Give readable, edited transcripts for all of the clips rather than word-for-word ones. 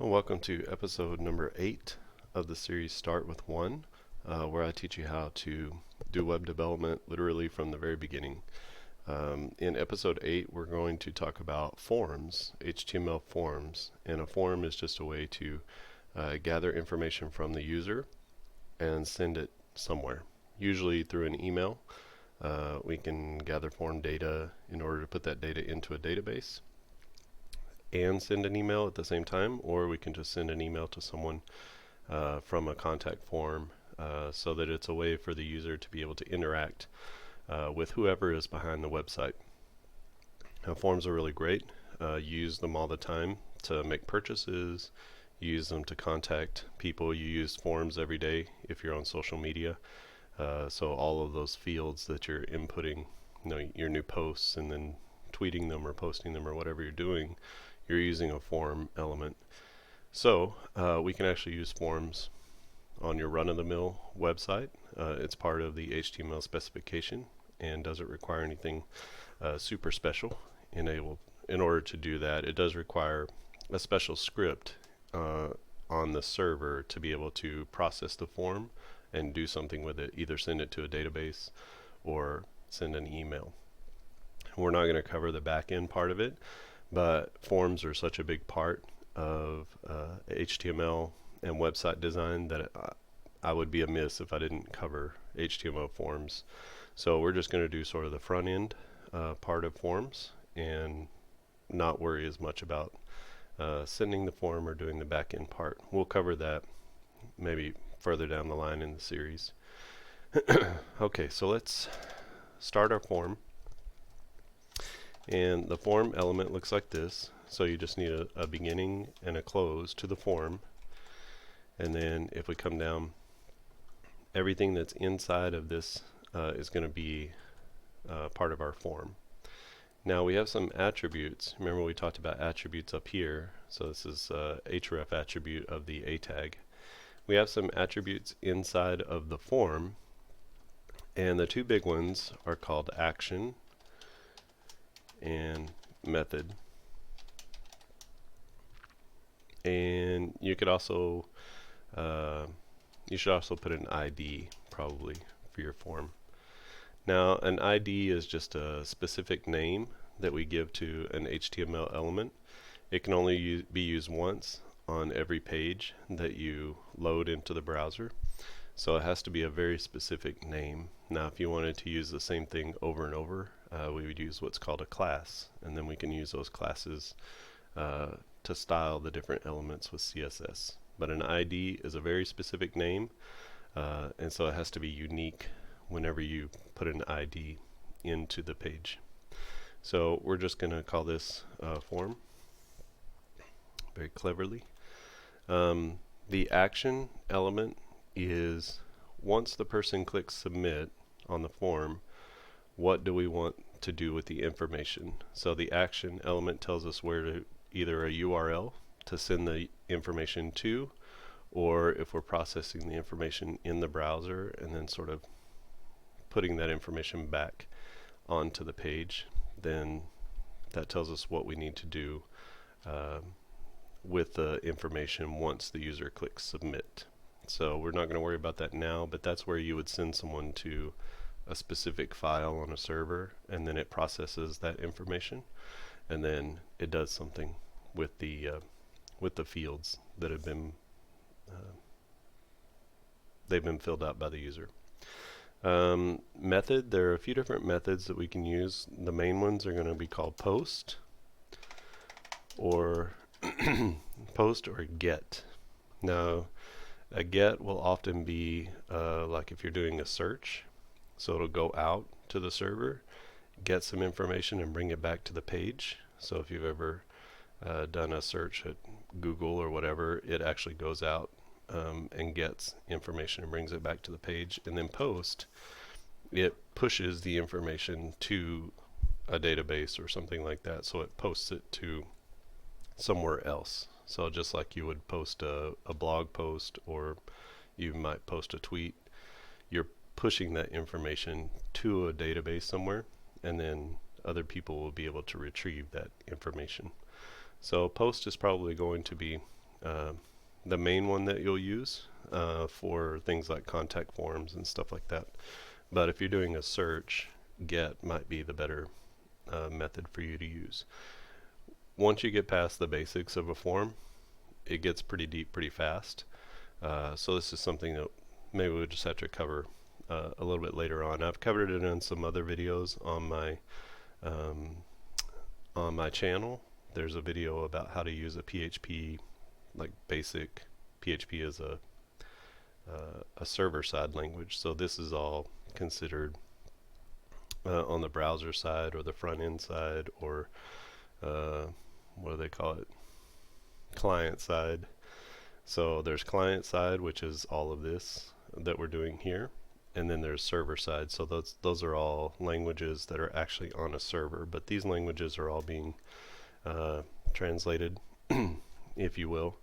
Well, welcome to episode number 8 of the series Start with One, where I teach you how to do web development literally from the very beginning. In episode 8, we're going to talk about forms, HTML forms, and a form is just a way to gather information from the user and send it somewhere, usually through an email. We can gather form data in order to put that data into a database and send an email at the same time, or we can just send an email to someone from a contact form so that it's a way for the user to be able to interact with whoever is behind the website. Forms are really great. Use them all the time to make purchases, use them to contact people. You use forms every day if you're on social media. So all of those fields that you're inputting, your new posts and then tweeting them or posting them or whatever you're doing, you're using a form element. So we can actually use forms on your run-of-the-mill website. It's part of the HTML specification and doesn't require anything super special. In order to do that, it does require a special script on the server to be able to process the form and do something with it, either send it to a database or send an email. We're not going to cover the back end part of it, but forms are such a big part of HTML and website design that I would be amiss if I didn't cover HTML forms. So we're just going to do sort of the front end part of forms and not worry as much about sending the form or doing the back end part. We'll cover that maybe further down the line in the series. Okay, so let's start our form. And the form element looks like this. So you just need a beginning and a close to the form. And then if we come down, everything that's inside of this is going to be part of our form. Now we have some attributes. Remember we talked about attributes up here. So this is href attribute of the A tag. We have some attributes inside of the form, and the two big ones are called action and method. And you could also you should also put an ID probably for your form. Now an ID is just a specific name that we give to an HTML element. It can only be used once on every page that you load into the browser. So it has to be a very specific name. Now if you wanted to use the same thing over and over, we would use what's called a class, and then we can use those classes to style the different elements with CSS. But an ID is a very specific name, and so it has to be unique whenever you put an ID into the page. So we're just going to call this form very cleverly. The action element is once the person clicks submit on the form, what do we want to do with the information? So the action element tells us where to, either a URL to send the information to, or if we're processing the information in the browser and then sort of putting that information back onto the page, then that tells us what we need to do with the information once the user clicks submit. So we're not going to worry about that now, but that's where you would send someone to a specific file on a server, and then it processes that information, and then it does something with the fields that have been they've been filled out by the user. Method, there are a few different methods that we can use. The main ones are going to be called post or post or get. Now a get will often be like if you're doing a search, so it'll go out to the server, get some information and bring it back to the page. So if you've ever done a search at Google or whatever, it actually goes out and gets information and brings it back to the page. And then post, it pushes the information to a database or something like that, so it posts it to somewhere else. So just like you would post a blog post, or you might post a tweet, you're pushing that information to a database somewhere, and then other people will be able to retrieve that information. So post is probably going to be uh, the main one that you'll use for things like contact forms and stuff like that. But if you're doing a search, get might be the better method for you to use. Once you get past the basics of a form, it gets pretty deep pretty fast. So this is something that maybe we'll just have to cover a little bit later on. I've covered it in some other videos um, on my channel. There's a video about how to use a PHP, like basic PHP is a server-side language. So this is all considered on the browser side or the front-end side, or what do they call it? Client side. So there's client side, which is all of this that we're doing here, and then there's server side. So those are all languages that are actually on a server, but these languages are all being translated, if you will,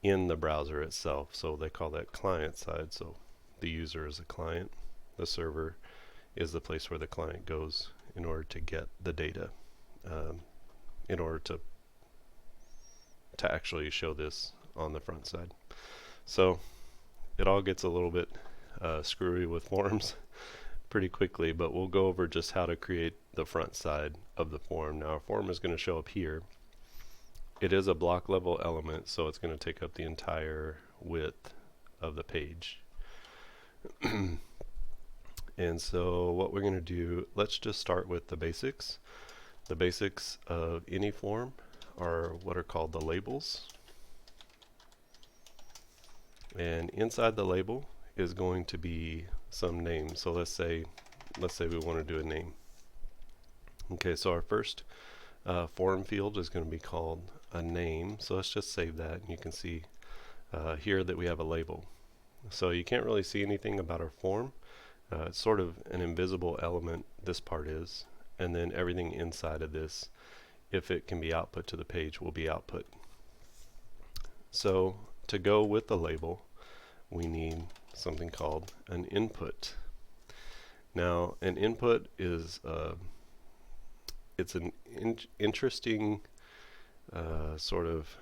in the browser itself. So they call that client side. So the user is a client, the server is the place where the client goes in order to get the data, in order to actually show this on the front side. So it all gets a little bit screwy with forms pretty quickly, but we'll go over just how to create the front side of the form. Now, our form is going to show up here. It is a block level element, so it's going to take up the entire width of the page. And so what we're going to do, let's just start with the basics. The basics of any form are what are called the labels. And inside the label is going to be some name. So let's say we want to do a name. Okay, so our first form field is going to be called a name. So let's just save that, and you can see here that we have a label. So you can't really see anything about our form. It's sort of an invisible element, this part is, and then everything inside of this, if it can be output to the page, will be output. So to go with the label, we need something called an input. Now, an input is it's an interesting sort of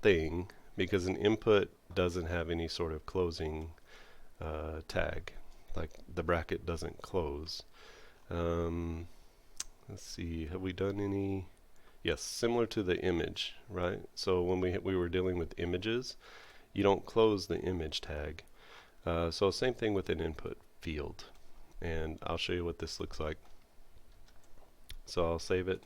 thing, because an input doesn't have any sort of closing tag, like the bracket doesn't close. Let's see, have we done any? Yes, similar to the image, right? So when we were dealing with images, you don't close the image tag. So same thing with an input field, and I'll show you what this looks like. So I'll save it,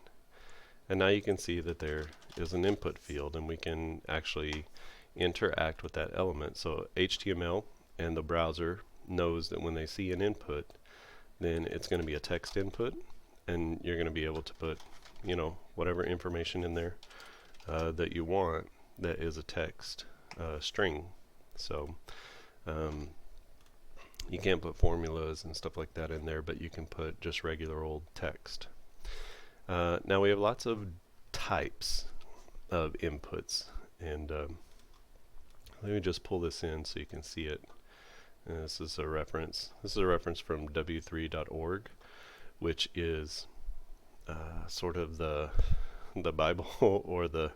and now you can see that there is an input field, and we can actually interact with that element. So HTML and the browser knows that when they see an input, then it's going to be a text input, and you're going to be able to put, you know, whatever information in there that you want that is a text string. So you can't put formulas and stuff like that in there, but you can put just regular old text. Now we have lots of types of inputs, and let me just pull this in so you can see it. This is a reference. This is a reference from w3.org, which is sort of the Bible or the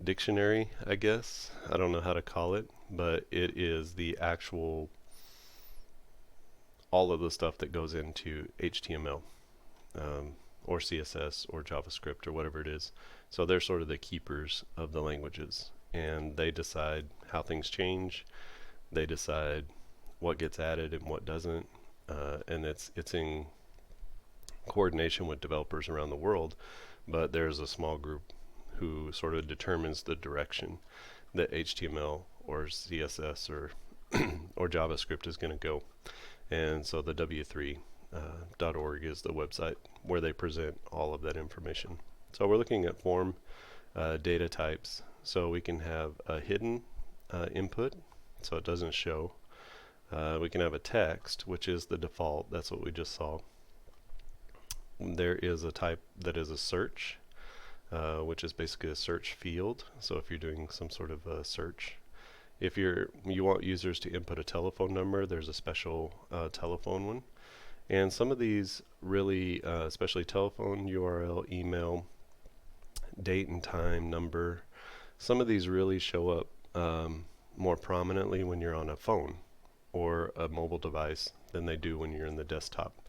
dictionary, I guess. I don't know how to call it, but it is the actual all of the stuff that goes into HTML or CSS or JavaScript or whatever it is. So they're sort of the keepers of the languages, and they decide how things change. They decide what gets added and what doesn't, and it's in coordination with developers around the world, but there's a small group who sort of determines the direction that HTML or CSS or or JavaScript is going to go. And so the w3.org is the website where they present all of that information. So we're looking at form data types. So we can have a hidden input, so it doesn't show. We can have a text, which is the default. That's what we just saw. There is a type that is a search, which is basically a search field. So if you're doing some sort of a search, if you want users to input a telephone number, there's a special telephone one. And some of these really, especially telephone, URL, email, date and time, number, Some of these really show up more prominently when you're on a phone or a mobile device than they do when you're in the desktop.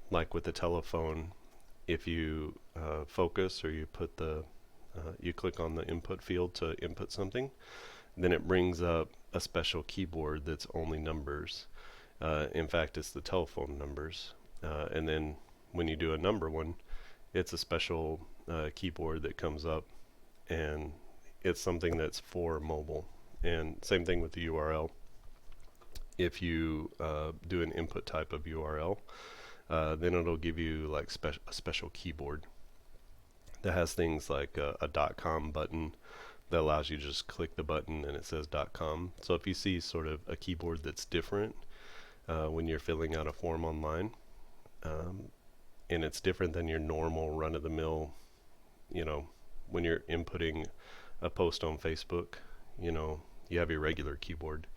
Like with the telephone, if you focus or you click on the input field to input something, then it brings up a special keyboard that's only numbers. In fact, it's the telephone numbers. And then when you do a number one, it's a special keyboard that comes up, and it's something that's for mobile. And same thing with the URL. If you do an input type of URL, then it'll give you like a special keyboard that has things like a .com button that allows you to just click the button and it says .com. So if you see sort of a keyboard that's different when you're filling out a form online, and it's different than your normal run-of-the-mill, when you're inputting a post on Facebook, you have your regular keyboard.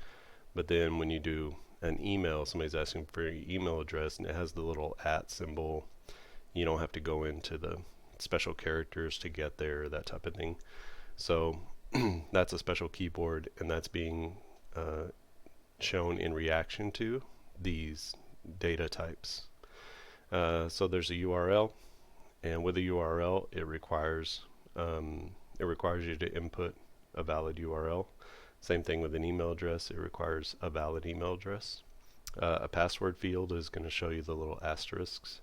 But then when you do an email, somebody's asking for your email address and it has the little @ symbol. You don't have to go into the special characters to get there, that type of thing. So that's a special keyboard, and that's being shown in reaction to these data types. So there's a URL, and with a URL, it requires you to input a valid URL. Same thing with an email address; it requires a valid email address. A password field is going to show you the little asterisks,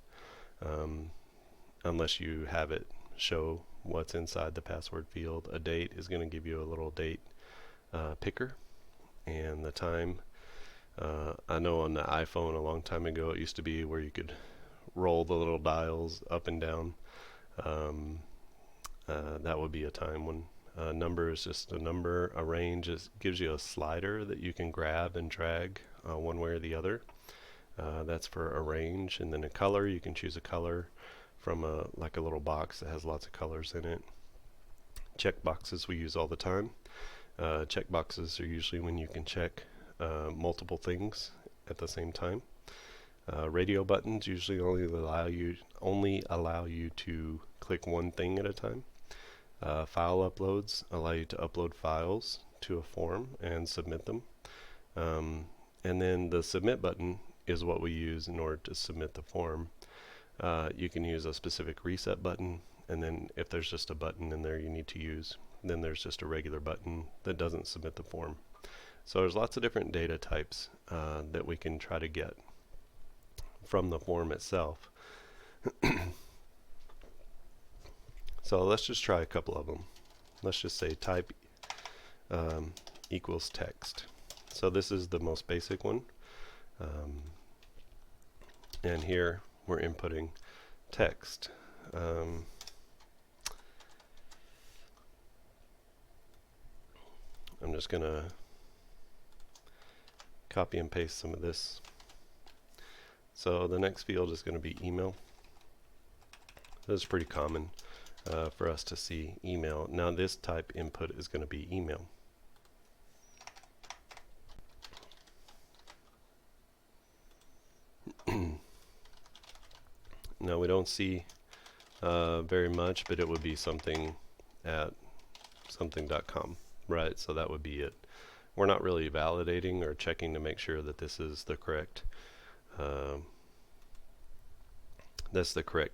unless you have it show what's inside the password field. A date is going to give you a little date picker, and the time. I know on the iPhone a long time ago it used to be where you could roll the little dials up and down. That would be a time one. Number is just a number. A range gives you a slider that you can grab and drag one way or the other. That's for a range. And then a color, you can choose a color from like a little box that has lots of colors in it. Check boxes we use all the time. Check boxes are usually when you can check multiple things at the same time. Radio buttons usually only allow you to click one thing at a time. File uploads allow you to upload files to a form and submit them. And then the submit button is what we use in order to submit the form. You can use a specific reset button, and then if there's just a button in there you need to use, then there's just a regular button that doesn't submit the form. So there's lots of different data types that we can try to get from the form itself. So let's just try a couple of them. Let's just say type equals text. So this is the most basic one. And here we're inputting text. I'm just going to copy and paste some of this. So the next field is going to be email. This is pretty common for us to see email. Now this type input is going to be email. Now we don't see very much, but it would be something at something.com, right? So that would be it. We're not really validating or checking to make sure that this is the correct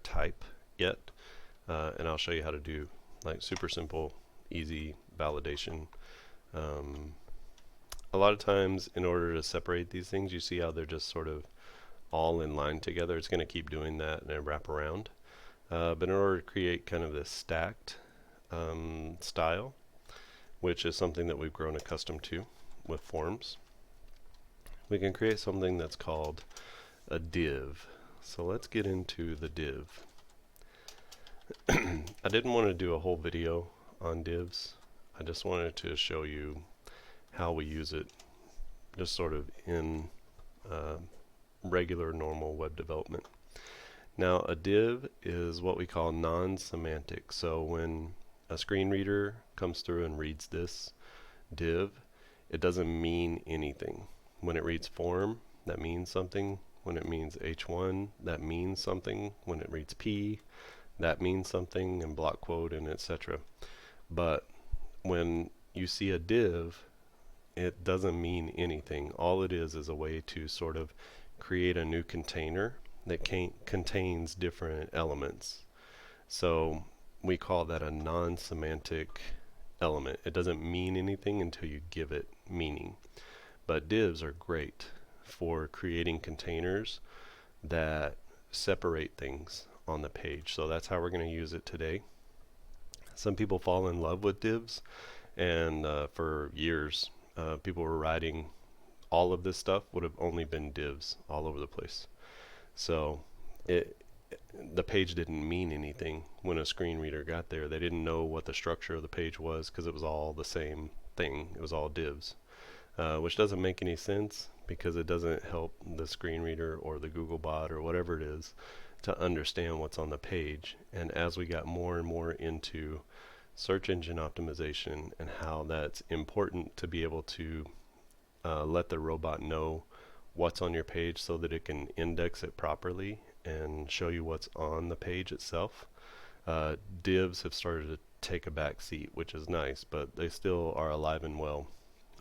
type yet, and I'll show you how to do like super simple, easy validation. A lot of times, in order to separate these things, you see how they're just sort of all in line together. It's going to keep doing that and wrap around. But in order to create kind of this stacked style, which is something that we've grown accustomed to with forms, we can create something that's called a div. So let's get into the div. I didn't want to do a whole video on divs. I just wanted to show you how we use it just sort of in regular normal web development. Now a div is what we call non-semantic. So when a screen reader comes through and reads this div, it doesn't mean anything. When it reads form, that means something. When it means h1, that means something. When it reads p, that means something, and block quote and etc. But when you see a div, it doesn't mean anything. All it is a way to sort of create a new container that contains different elements. So we call that a non-semantic element. It doesn't mean anything until you give it meaning. But divs are great for creating containers that separate things on the page. So that's how we're going to use it today. Some people fall in love with divs, and for years people were writing all of this stuff would have only been divs all over the place. So the page didn't mean anything when a screen reader got there. They didn't know what the structure of the page was because it was all the same thing. It was all divs, which doesn't make any sense because it doesn't help the screen reader or the Google bot or whatever it is to understand what's on the page. And as we got more and more into search engine optimization and how that's important to be able to let the robot know what's on your page so that it can index it properly and show you what's on the page itself. Divs have started to take a back seat, which is nice, but they still are alive and well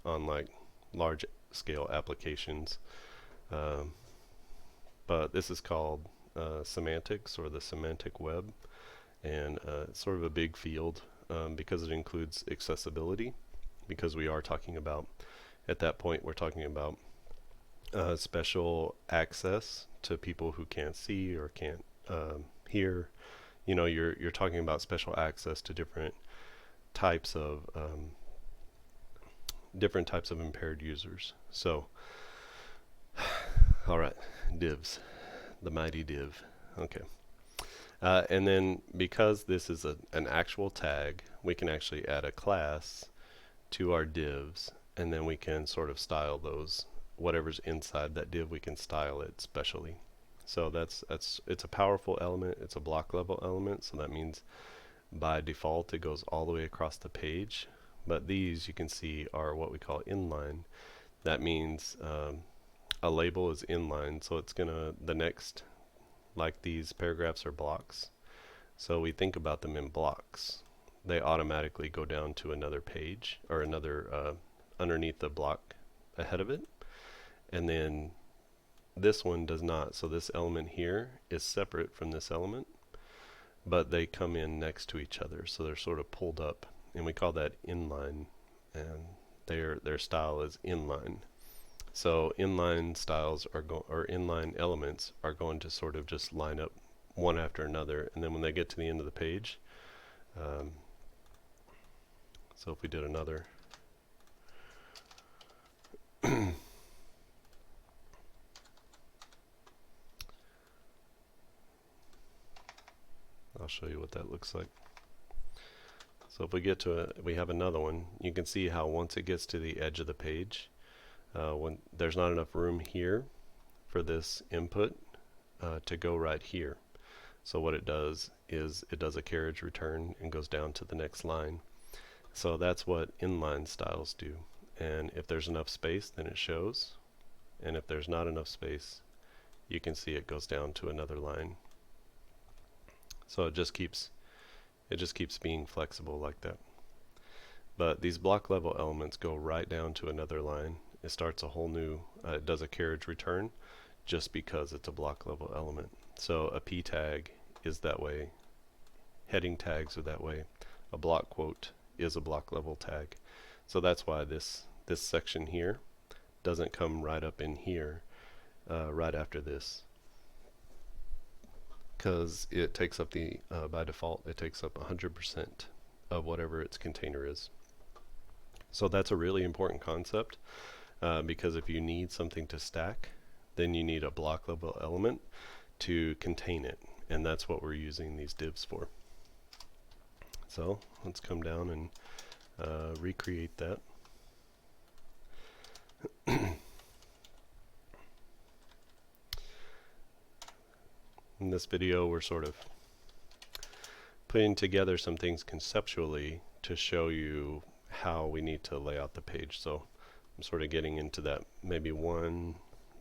on like large scale applications. But this is called semantics, or the semantic web, and it's sort of a big field because it includes accessibility, because we are talking about, at that point we're talking about special access to people who can't see or can't hear. You know, you're talking about special access to different types of impaired users. So, all right, divs, the mighty div. Okay, and then because this is an actual tag, we can actually add a class to our divs, and then we can sort of style those. Whatever's inside that div, we can style it specially. So it's a powerful element. It's a block level element, so that means by default it goes all the way across the page. But these, you can see, are what we call inline. That means a label is inline, so it's gonna, the next, like these paragraphs are blocks, so we think about them in blocks. They automatically go down to another page, or another underneath the block ahead of it. And then this one does not. So this element here is separate from this element, but they come in next to each other, so they're sort of pulled up, and we call that inline, and their style is inline. So inline styles are or inline elements are going to sort of just line up one after another, and then when they get to the end of the page, so if we did another I'll show you what that looks like. So if we get to we have another one, you can see how once it gets to the edge of the page, when there's not enough room here for this input to go right here. So what it does is it does a carriage return and goes down to the next line. So that's what inline styles do. And if there's enough space, then it shows. And if there's not enough space, you can see it goes down to another line. So it just keeps being flexible like that. But these block level elements go right down to another line. It starts a whole new, it does a carriage return just because it's a block level element. So a p tag is that way. Heading tags are that way. A block quote is a block level tag. So that's why this section here doesn't come right up in here right after this, because it takes up the by default it takes up 100% of whatever its container is. So that's a really important concept, because if you need something to stack, then you need a block level element to contain it, and that's what we're using these divs for. So let's come down and recreate that. In this video, we're sort of putting together some things conceptually to show you how we need to lay out the page. So I'm sort of getting into that maybe one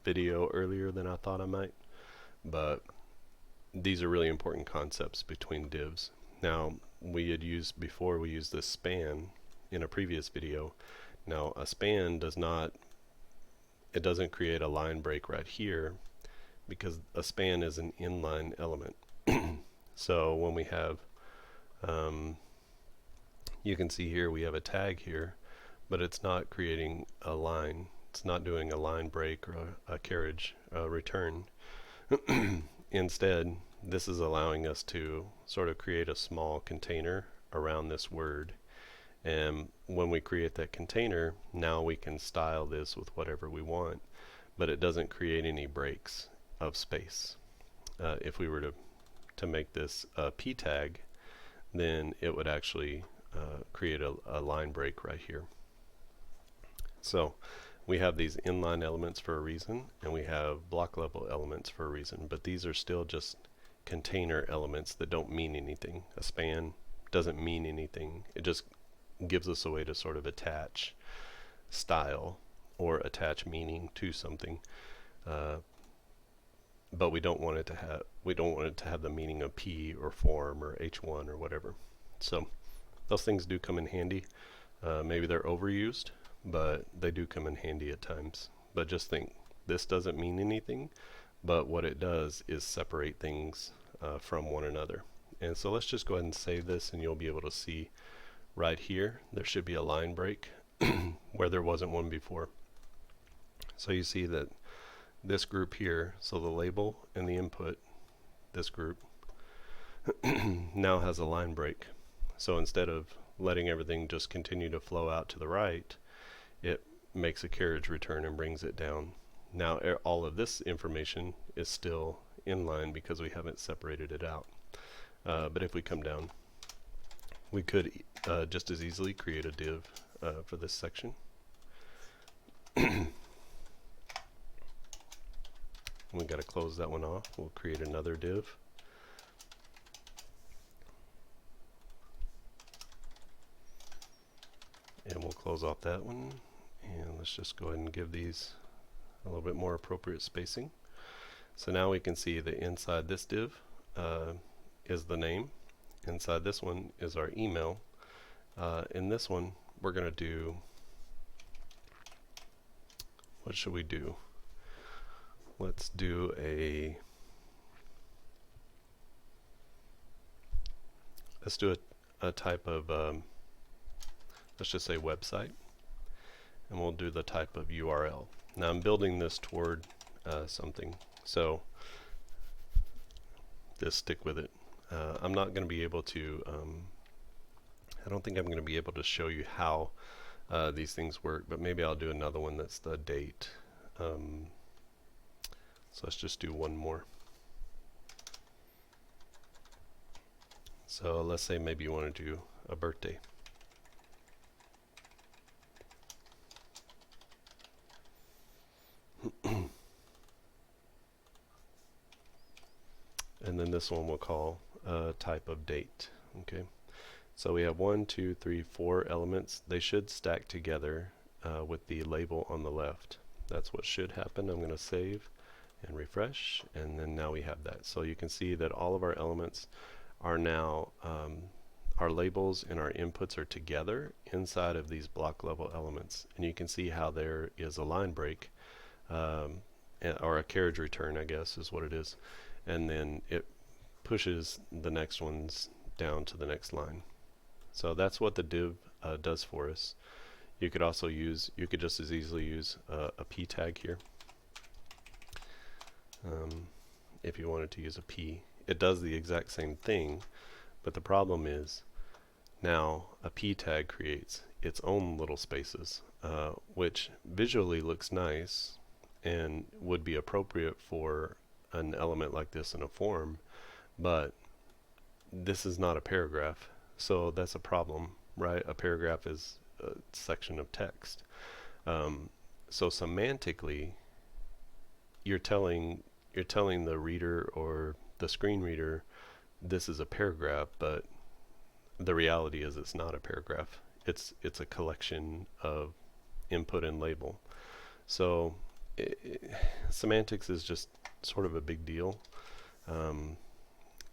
video earlier than I thought I might, but these are really important concepts between divs. Now, we had used before, we used this span in a previous video. Now a span doesn't create a line break right here because a span is an inline element. So when we have, you can see here we have a tag here, but it's not creating a line. It's not doing a line break or a carriage return. Instead, this is allowing us to sort of create a small container around this word. And when we create that container, now we can style this with whatever we want, but it doesn't create any breaks of space. If we were to make this a p tag, then it would actually create a line break right here. So we have these inline elements for a reason, and we have block level elements for a reason, but these are still just container elements that don't mean anything. A span doesn't mean anything. It just gives us a way to sort of attach style or attach meaning to something, but we don't want it to have the meaning of p or form or h1 or whatever. So those things do come in handy. Maybe they're overused, but they do come in handy at times. But just think, this doesn't mean anything, but what it does is separate things from one another. And so let's just go ahead and save this, and you'll be able to see right here there should be a line break where there wasn't one before. So you see that this group here, so the label and the input, this group now has a line break. So instead of letting everything just continue to flow out to the right, it makes a carriage return and brings it down. Now all of this information is still inline because we haven't separated it out. But if we come down, we could just as easily create a div for this section. We got to close that one off. We'll create another div. And we'll close off that one. And let's just go ahead and give these a little bit more appropriate spacing. So now we can see that inside this div is the name. Inside this one is our email. In this one, we're going to do, what should we do? Let's do a type of, let's just say website, and we'll do the type of URL. Now I'm building this toward something, so just stick with it. I'm not going to be able to, I don't think I'm going to be able to show you how these things work, but maybe I'll do another one that's the date. So let's just do one more. So let's say maybe you want to do a birthday. And then this one we'll call type of date. Okay. So we have 1, 2, 3, 4 elements. They should stack together with the label on the left. That's what should happen. I'm going to save and refresh, and then now we have that. So you can see that all of our elements are now, our labels and our inputs are together inside of these block level elements. And you can see how there is a line break, or a carriage return, I guess is what it is. And then it pushes the next ones down to the next line. So that's what the div does for us. You could also use, you could just as easily use a p tag here. If you wanted to use a p, it does the exact same thing, but the problem is now a p tag creates its own little spaces, which visually looks nice and would be appropriate for an element like this in a form, but this is not a paragraph, so that's a problem, right? A paragraph is a section of text. So semantically, you're telling the reader or the screen reader this is a paragraph, but the reality is it's not a paragraph. It's a collection of input and label. So semantics is just sort of a big deal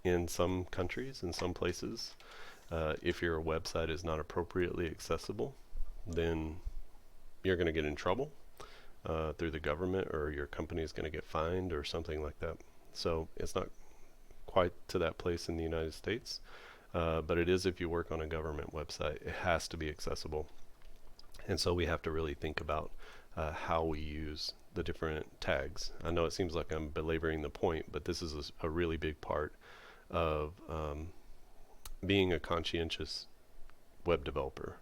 in some countries, in some places. If your website is not appropriately accessible, then you're going to get in trouble through the government, or your company is going to get fined or something like that. So it's not quite to that place in the United States, but it is if you work on a government website. It has to be accessible. And so we have to really think about how we use the different tags. I know it seems like I'm belaboring the point, but this is a really big part of being a conscientious web developer.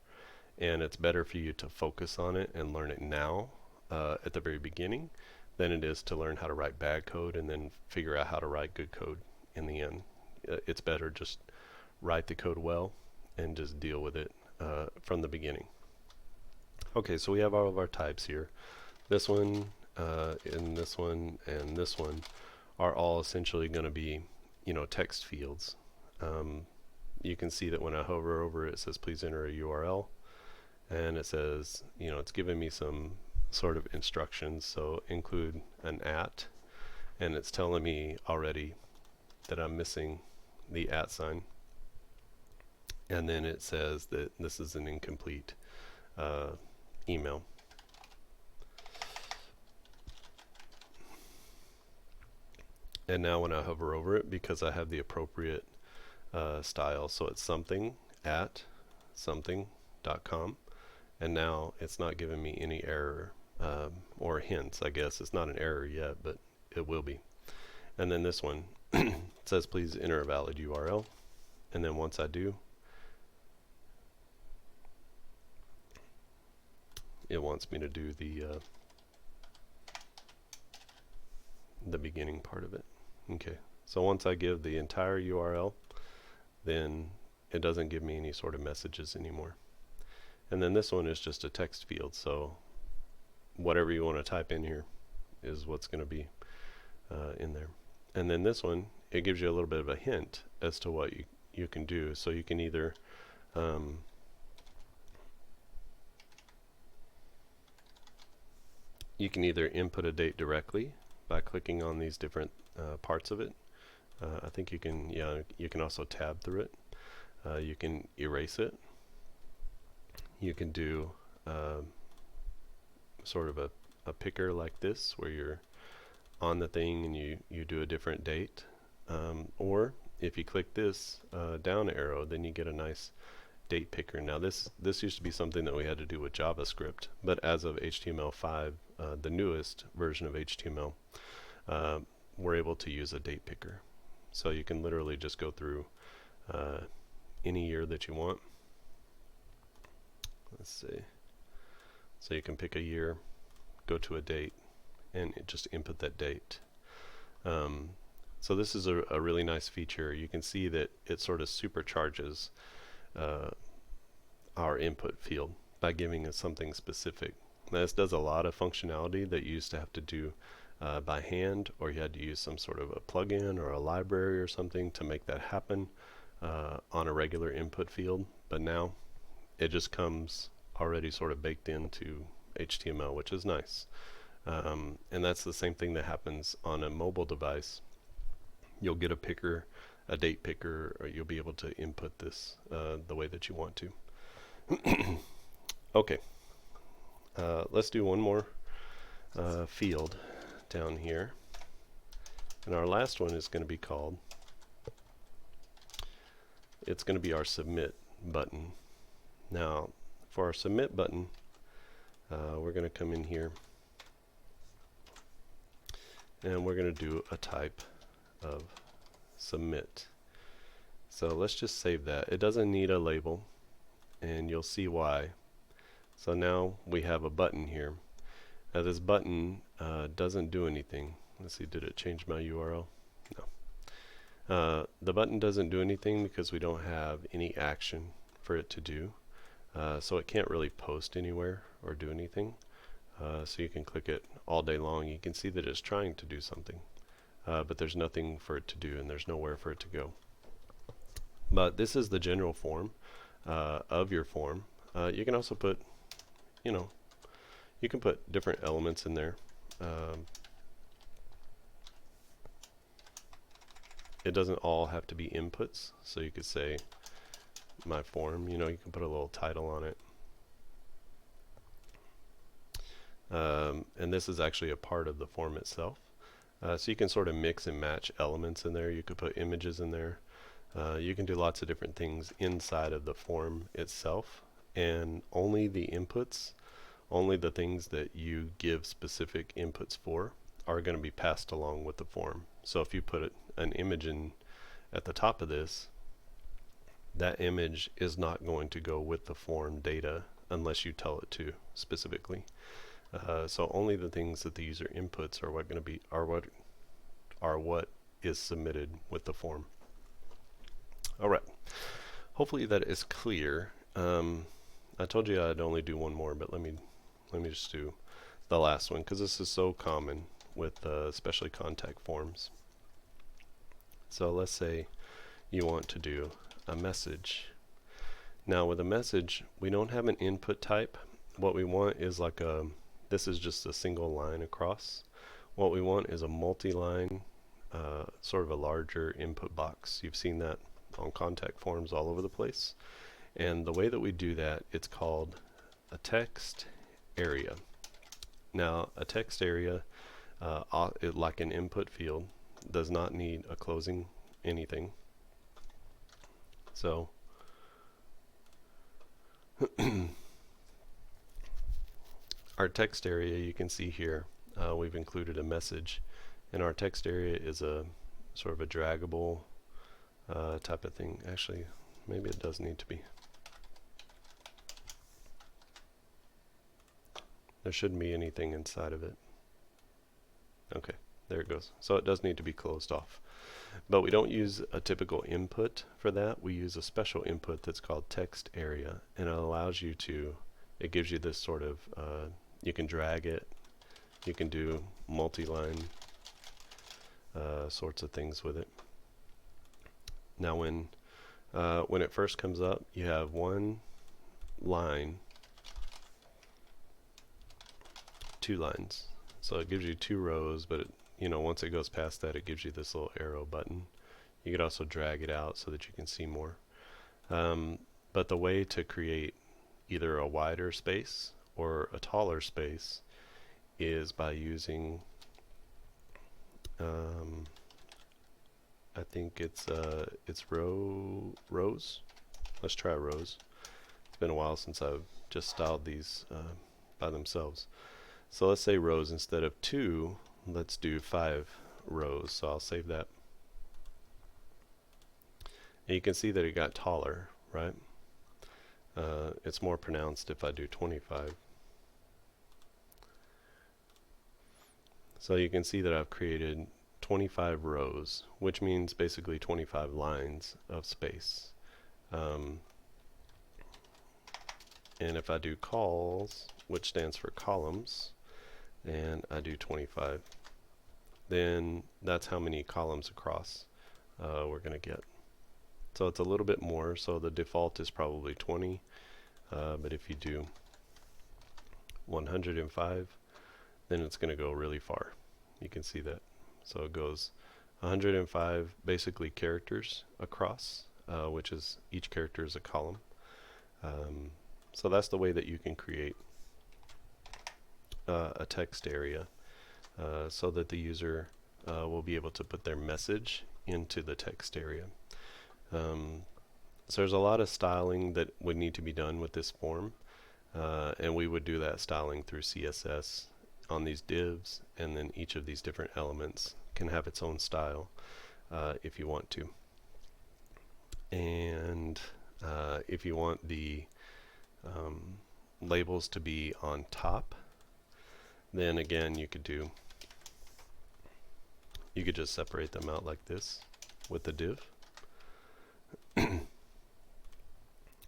And it's better for you to focus on it and learn it now at the very beginning than it is to learn how to write bad code and then figure out how to write good code in the end. It's better just write the code well and just deal with it from the beginning. Okay, so we have all of our types here. This one, and this one, and this one are all essentially going to be, text fields. You can see that when I hover over it, it says please enter a URL, and it says, it's giving me some sort of instructions. So include an @ and it's telling me already that I'm missing the @ sign, and then it says that this is an incomplete email. And now when I hover over it, because I have the appropriate style, so it's something at something.com, and now it's not giving me any error or hints. I guess it's not an error yet, but it will be. And then this one says please enter a valid URL, and then once I do, it wants me to do the beginning part of it. Okay, so once I give the entire URL, then it doesn't give me any sort of messages anymore. And then this one is just a text field, so whatever you want to type in here is what's going to be in there. And then this one, it gives you a little bit of a hint as to what you can do. So you can either input a date directly by clicking on these different parts of it. I think you can also tab through it. You can erase it. You can do sort of a picker like this, where you're on the thing and you do a different date. Or if you click this down arrow, then you get a nice date picker. Now this used to be something that we had to do with JavaScript, but as of HTML5, the newest version of HTML, we're able to use a date picker. So you can literally just go through any year that you want. Let's see. So you can pick a year, go to a date, and just input that date. So this is a really nice feature. You can see that it sort of supercharges our input field by giving us something specific. Now, this does a lot of functionality that you used to have to do by hand, or you had to use some sort of a plugin or a library or something to make that happen on a regular input field. But now it just comes already sort of baked into HTML, which is nice. And that's the same thing that happens on a mobile device. You'll get a picker, a date picker, or you'll be able to input this the way that you want to. Okay, let's do one more field down here, and our last one is going to be called, it's going to be our submit button. Now for our submit button, we're going to come in here and we're going to do a type of submit. So let's just save that. It doesn't need a label, and you'll see why. So now we have a button here. Now this button doesn't do anything. Let's see, did it change my URL? No. The button doesn't do anything because we don't have any action for it to do. So it can't really post anywhere or do anything. So you can click it all day long. You can see that it's trying to do something, but there's nothing for it to do, and there's nowhere for it to go. But this is the general form of your form. You can also put, you can put different elements in there. It doesn't all have to be inputs, so you could say my form. You know, you can put a little title on it. And this is actually a part of the form itself. So you can sort of mix and match elements in there. You could put images in there. You can do lots of different things inside of the form itself, and only the inputs, only the things that you give specific inputs for are going to be passed along with the form. So if you put an image in at the top of this, that image is not going to go with the form data unless you tell it to specifically. So only the things that the user inputs are what is submitted with the form. All right. Hopefully that is clear. I told you I'd only do one more, but let me just do the last one because this is so common with especially contact forms. So let's say you want to do a message. Now with a message, we don't have an input type. What we want is like this is just a single line across. What we want is a multi-line, sort of a larger input box. You've seen that on contact forms all over the place. And the way that we do that, it's called a text area. Now, a text area, like an input field, does not need a closing anything. So, our text area, you can see here, we've included a message. And our text area is a sort of a draggable type of thing. Actually, maybe it does need to be. There shouldn't be anything inside of it. Okay, there it goes. So it does need to be closed off. But we don't use a typical input for that. We use a special input that's called text area, and it allows you to, it gives you this sort of, you can drag it, you can do multi-line sorts of things with it. Now when it first comes up, you have one line, two lines. So it gives you two rows, but once it goes past that, it gives you this little arrow button. You could also drag it out so that you can see more. But the way to create either a wider space or a taller space is by using, I think it's rows. Let's try rows. It's been a while since I've just styled these by themselves. So let's say rows instead of 2, let's do 5 rows. So I'll save that. And you can see that it got taller, right? It's more pronounced if I do 25. So you can see that I've created 25 rows, which means basically 25 lines of space. And if I do calls, which stands for columns, and I do 25, then that's how many columns across we're going to get. So it's a little bit more, so the default is probably 20, but if you do 105, then it's going to go really far. You can see that. So it goes 105 basically characters across, which is each character is a column. So that's the way that you can create a text area so that the user will be able to put their message into the text area. So there's a lot of styling that would need to be done with this form, and we would do that styling through CSS on these divs, and then each of these different elements can have its own style if you want to. And if you want the labels to be on top, then again you could just separate them out like this with the div.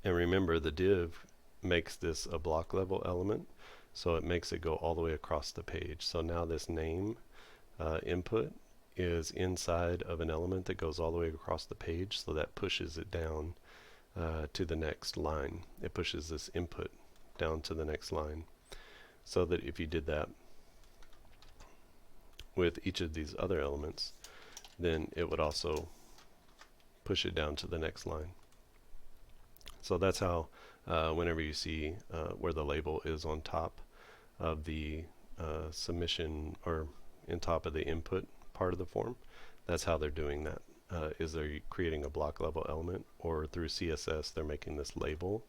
And remember, the div makes this a block level element, so it makes it go all the way across the page. So now this name input is inside of an element that goes all the way across the page, so that pushes it down to the next line. It pushes this input down to the next line, so that if you did that with each of these other elements, then it would also push it down to the next line. So that's how whenever you see where the label is on top of the submission or in top of the input part of the form, that's how they're doing that. Is they're creating a block level element, or through CSS they're making this label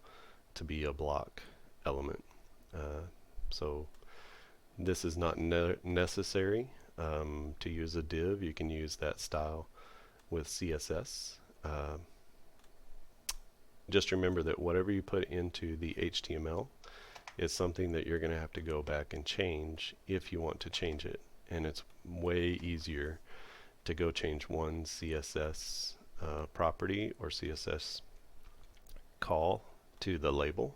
to be a block element. So this is not necessary to use a div. You can use that style with CSS. Just remember that whatever you put into the HTML is something that you're going to have to go back and change if you want to change it. And it's way easier to go change one CSS property or CSS call to the label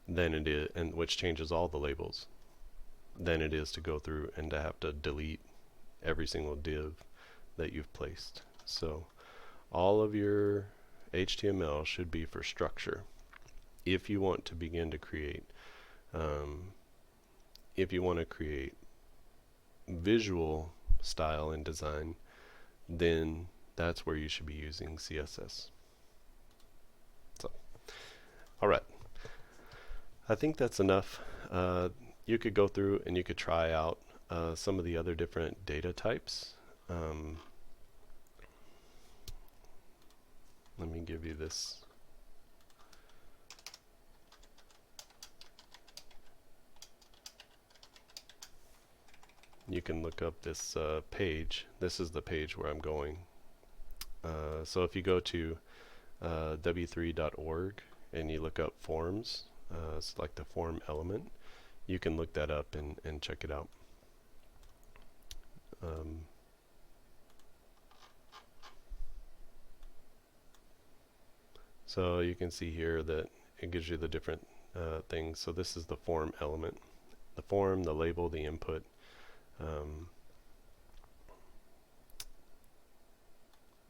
than it is, and which changes all the labels, than it is to go through and to have to delete every single div that you've placed. So all of your HTML should be for structure. If you want to begin to create visual style and design, then that's where you should be using CSS. So, all right. I think that's enough. You could go through and you could try out some of the other different data types. Let me give you this. You can look up this page. This is the page where I'm going. So if you go to w3.org and you look up forms, select the form element, you can look that up and check it out. So you can see here that it gives you the different things. So this is the form element. The form, the label, the input.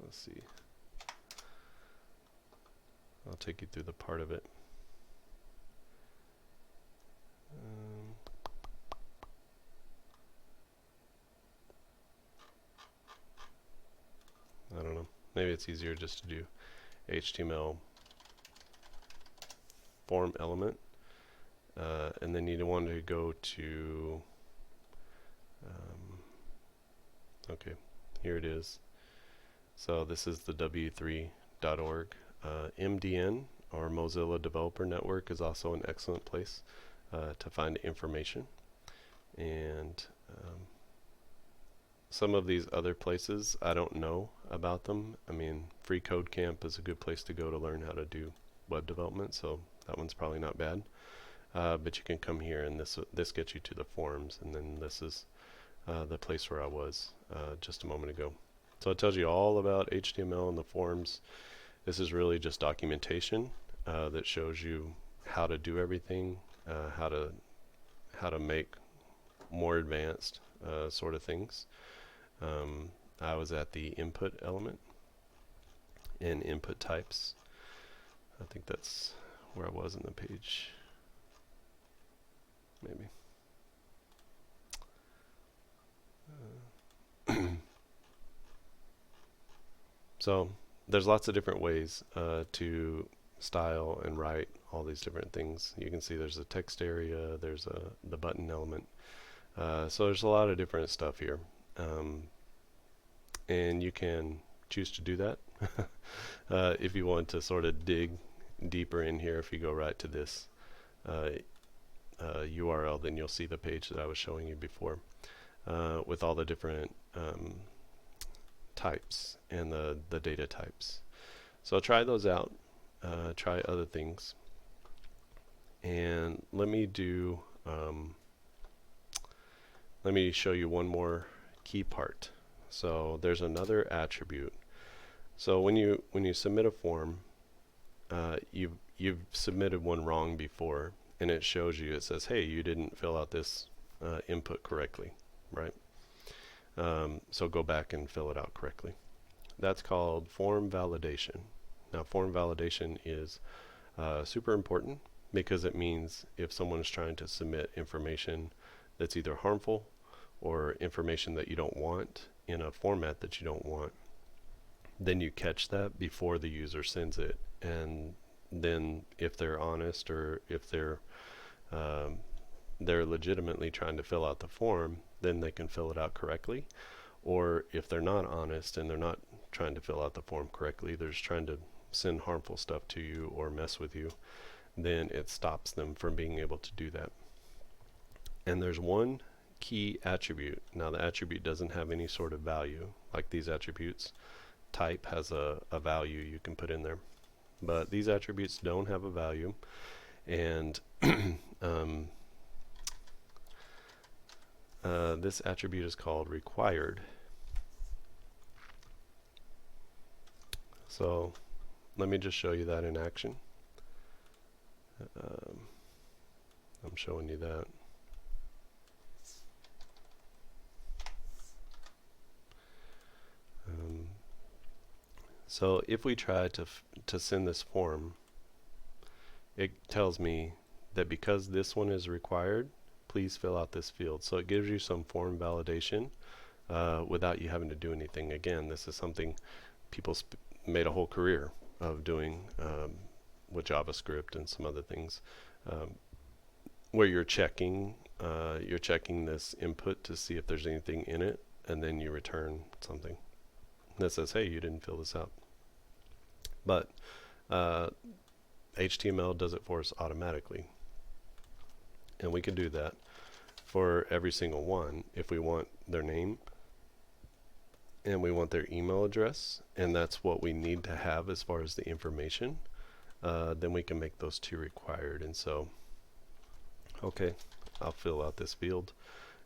Let's see. I'll take you through the part of it. I don't know. Maybe it's easier just to do HTML form element, and then you want to go to okay, here it is. So this is the w3.org. MDN, or Mozilla Developer Network, is also an excellent place to find information. And some of these other places, I don't know about them. I mean, Free Code Camp is a good place to go to learn how to do web development, so that one's probably not bad. But you can come here, and this gets you to the forums, and then this is the place where I was just a moment ago. So it tells you all about HTML and the forms. This is really just documentation that shows you how to do everything, how to make more advanced sort of things. I was at the input element and input types. I think that's where I was in the page. Maybe. So there's lots of different ways to style and write all these different things. You can see there's a text area, there's the button element. So there's a lot of different stuff here. And you can choose to do that. If you want to sort of dig deeper in here, if you go right to this URL, then you'll see the page that I was showing you before with all the different types and the data types. So try those out, try other things, and let me show you one more key part. So there's another attribute. So when you submit a form, you've submitted one wrong before, and it shows you, it says, hey, you didn't fill out this input correctly, right? So go back and fill it out correctly. That's called form validation. Now, form validation is super important because it means if someone is trying to submit information that's either harmful or information that you don't want in a format that you don't want, then you catch that before the user sends it, and then if they're honest, or if um, they're legitimately trying to fill out the form, then they can fill it out correctly. Or if they're not honest and they're not trying to fill out the form correctly, they're just trying to send harmful stuff to you or mess with you, then it stops them from being able to do that. And there's one key attribute. Now the attribute doesn't have any sort of value like these attributes. Type has a value you can put in there, but these attributes don't have a value. And this attribute is called required. So let me just show you that in action. I'm showing you that. So if we try to send this form, it tells me that because this one is required, please fill out this field. So it gives you some form validation without you having to do anything. Again, this is something people made a whole career of doing with JavaScript and some other things, where you're checking this input to see if there's anything in it, and then you return something that says, hey, you didn't fill this out. But HTML does it for us automatically, and we can do that for every single one. If we want their name and we want their email address, and that's what we need to have as far as the information, then we can make those two required. And so, okay, I'll fill out this field,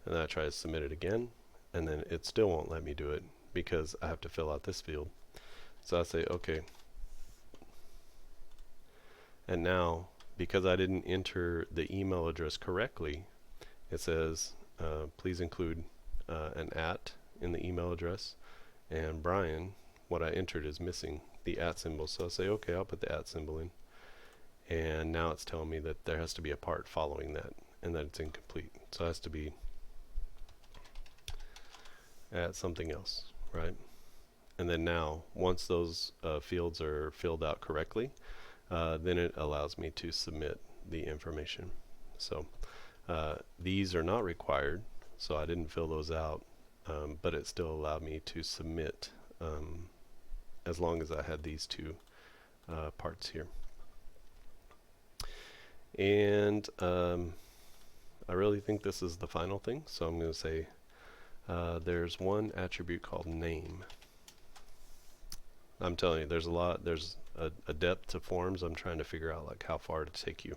and then I try to submit it again, and then it still won't let me do it because I have to fill out this field. So I say okay, and now because I didn't enter the email address correctly, it says please include an @ in the email address, and Brian, what I entered is missing the @ symbol. So I say okay, I'll put the @ symbol in, and now it's telling me that there has to be a part following that and that it's incomplete. So it has to be at something else, right? And then now once those fields are filled out correctly, then it allows me to submit the information. So these are not required, so I didn't fill those out, but it still allowed me to submit as long as I had these two parts here. And I really think this is the final thing, so I'm going to say there's one attribute called name. I'm telling you, there's a depth to forms. I'm trying to figure out like how far to take you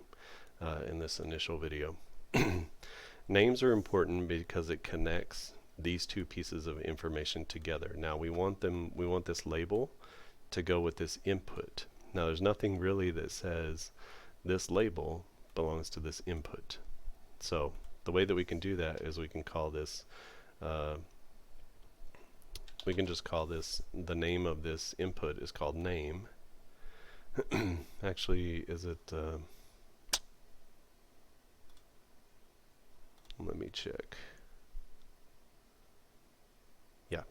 in this initial video. Names are important because it connects these two pieces of information together. Now we want this label to go with this input. Now there's nothing really that says this label belongs to this input. So the way that we can do that is we can call this we can just call this, the name of this input is called name. Actually, is it let me check. Yeah.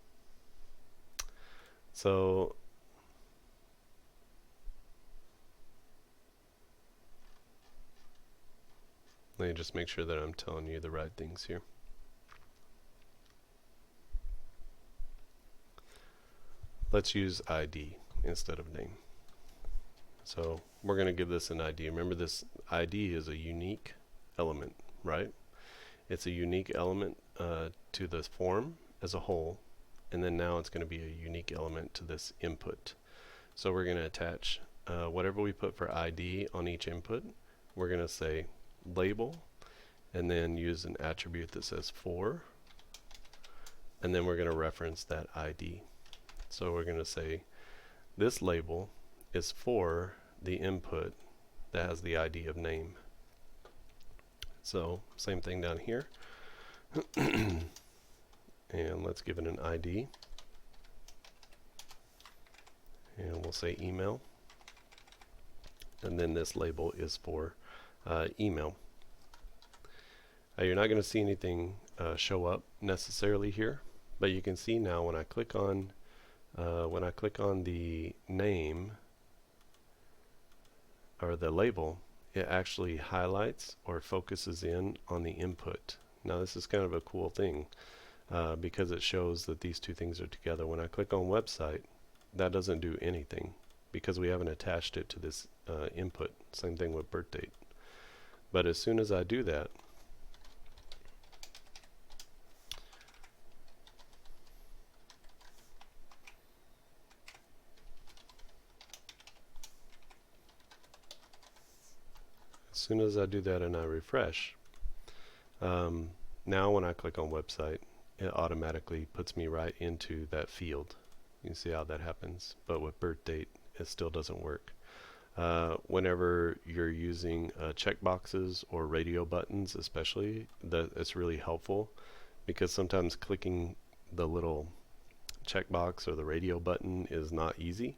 So let me just make sure that I'm telling you the right things here. Let's use ID instead of name. So we're going to give this an ID. Remember, this ID is a unique element, right? It's a unique element to this form as a whole, and then now it's going to be a unique element to this input. So we're going to attach whatever we put for ID on each input. We're going to say label, and then use an attribute that says for, and then we're going to reference that ID. So we're going to say this label is for the input that has the ID of name. So same thing down here. And let's give it an ID. And we'll say email. And then this label is for email. You're not going to see anything show up necessarily here, but you can see now when I click on the name, or the label, it actually highlights or focuses in on the input. Now this is kind of a cool thing because it shows that these two things are together. When I click on website, that doesn't do anything because we haven't attached it to this input. Same thing with birth date. But as soon as I do that, and I refresh, now when I click on website, it automatically puts me right into that field. You can see how that happens, but with birth date, it still doesn't work. Whenever you're using checkboxes or radio buttons especially, it's really helpful because sometimes clicking the little checkbox or the radio button is not easy.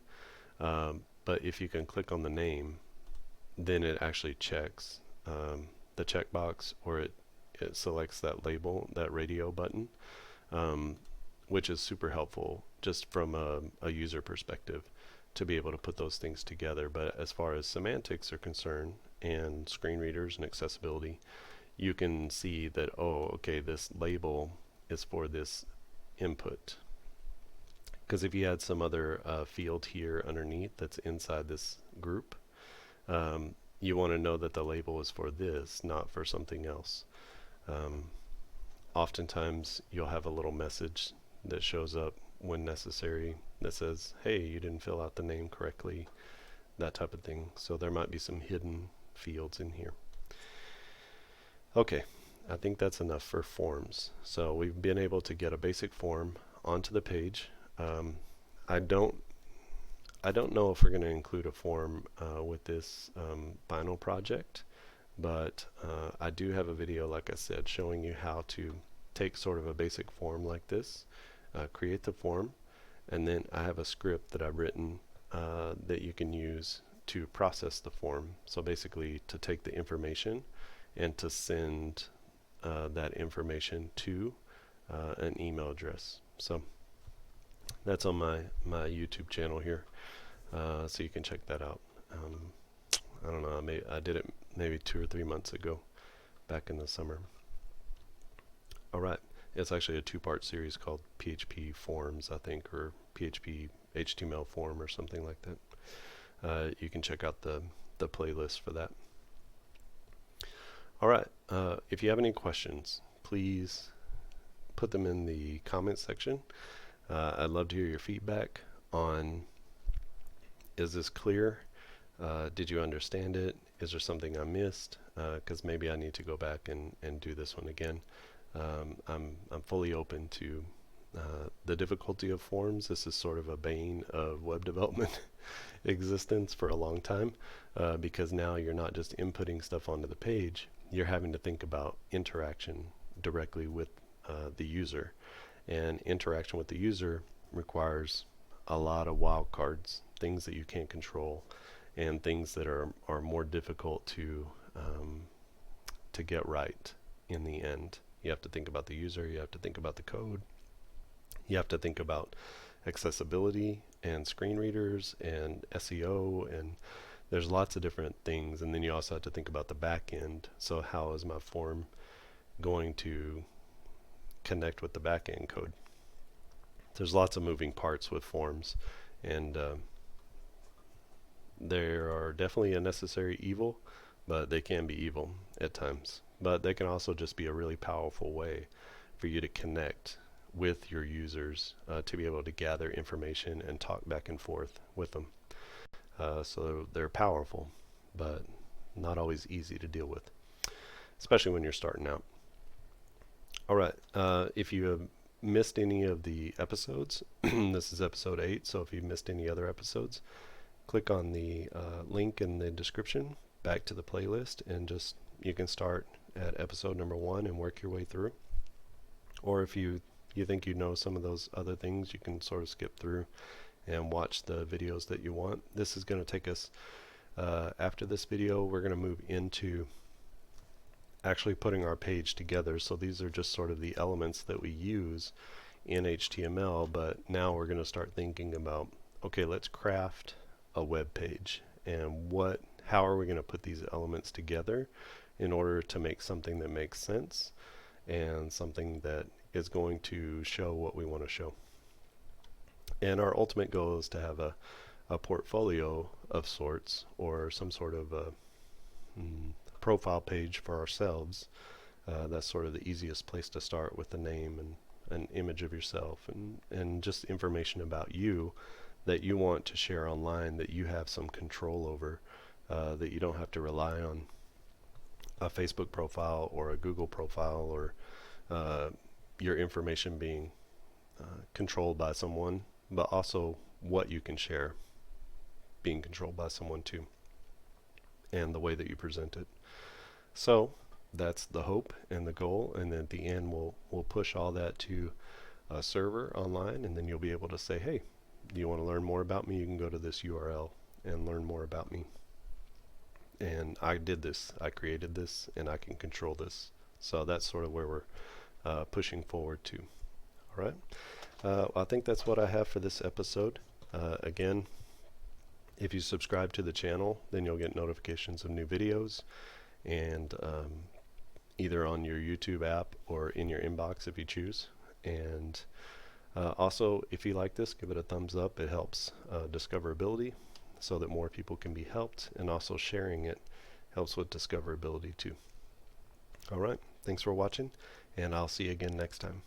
But if you can click on the name, then it actually checks the checkbox, or it selects that label, that radio button, which is super helpful just from a user perspective to be able to put those things together. But as far as semantics are concerned and screen readers and accessibility, you can see that, oh, okay, this label is for this input. Because if you had some other field here underneath that's inside this group, you want to know that the label is for this, not for something else. Oftentimes you'll have a little message that shows up when necessary that says, hey, you didn't fill out the name correctly, that type of thing. So there might be some hidden fields in here. Okay, I think that's enough for forms. So we've been able to get a basic form onto the page. I don't know if we're going to include a form with this final project, but I do have a video, like I said, showing you how to take sort of a basic form like this, create the form, and then I have a script that I've written that you can use to process the form. So basically to take the information and to send that information to an email address. So that's on my YouTube channel here, so you can check that out. I don't know, I did it maybe 2 or 3 months ago, back in the summer. Alright, it's actually a 2-part series called PHP Forms, I think, or PHP HTML Form or something like that. You can check out the playlist for that. Alright, if you have any questions, please put them in the comments section. I'd love to hear your feedback on, is this clear? Did you understand it? Is there something I missed? Because maybe I need to go back and do this one again. I'm fully open to the difficulty of forms. This is sort of a bane of web development existence for a long time, because now you're not just inputting stuff onto the page, you're having to think about interaction directly with the user. And interaction with the user requires a lot of wildcards, things that you can't control, and things that are more difficult to get right in the end. You have to think about the user, you have to think about the code, you have to think about accessibility and screen readers and SEO, and there's lots of different things. And then you also have to think about the back end. So how is my form going to connect with the back end code? There's lots of moving parts with forms, and there are definitely a necessary evil, but they can be evil at times. But they can also just be a really powerful way for you to connect with your users, to be able to gather information and talk back and forth with them. So they're powerful, but not always easy to deal with, especially when you're starting out. Alright, if you have missed any of the episodes, this is episode 8, so if you've missed any other episodes, click on the link in the description back to the playlist, and just you can start at episode number 1 and work your way through. Or if you think you know some of those other things, you can sort of skip through and watch the videos that you want. This is going to take us, after this video, we're going to move into actually putting our page together. So these are just sort of the elements that we use in HTML, but now we're going to start thinking about, okay, let's craft a web page, and what how are we going to put these elements together in order to make something that makes sense and something that is going to show what we want to show. And our ultimate goal is to have a portfolio of sorts, or some sort of a profile page for ourselves. That's sort of the easiest place to start, with the name and an image of yourself, and just information about you that you want to share online, that you have some control over, that you don't have to rely on a Facebook profile or a Google profile, or your information being controlled by someone, but also what you can share being controlled by someone too, and the way that you present it. So that's the hope and the goal, and then at the end we'll push all that to a server online, and then you'll be able to say, hey, do you want to learn more about me? You can go to this URL and learn more about me. And I did this, I created this, and I can control this. So that's sort of where we're pushing forward to. All right. I think that's what I have for this episode. Again, if you subscribe to the channel, then you'll get notifications of new videos, and either on your YouTube app or in your inbox if you choose. And also, if you like this, give it a thumbs up. It helps discoverability, so that more people can be helped, and also sharing it helps with discoverability too. All right, thanks for watching, and I'll see you again next time.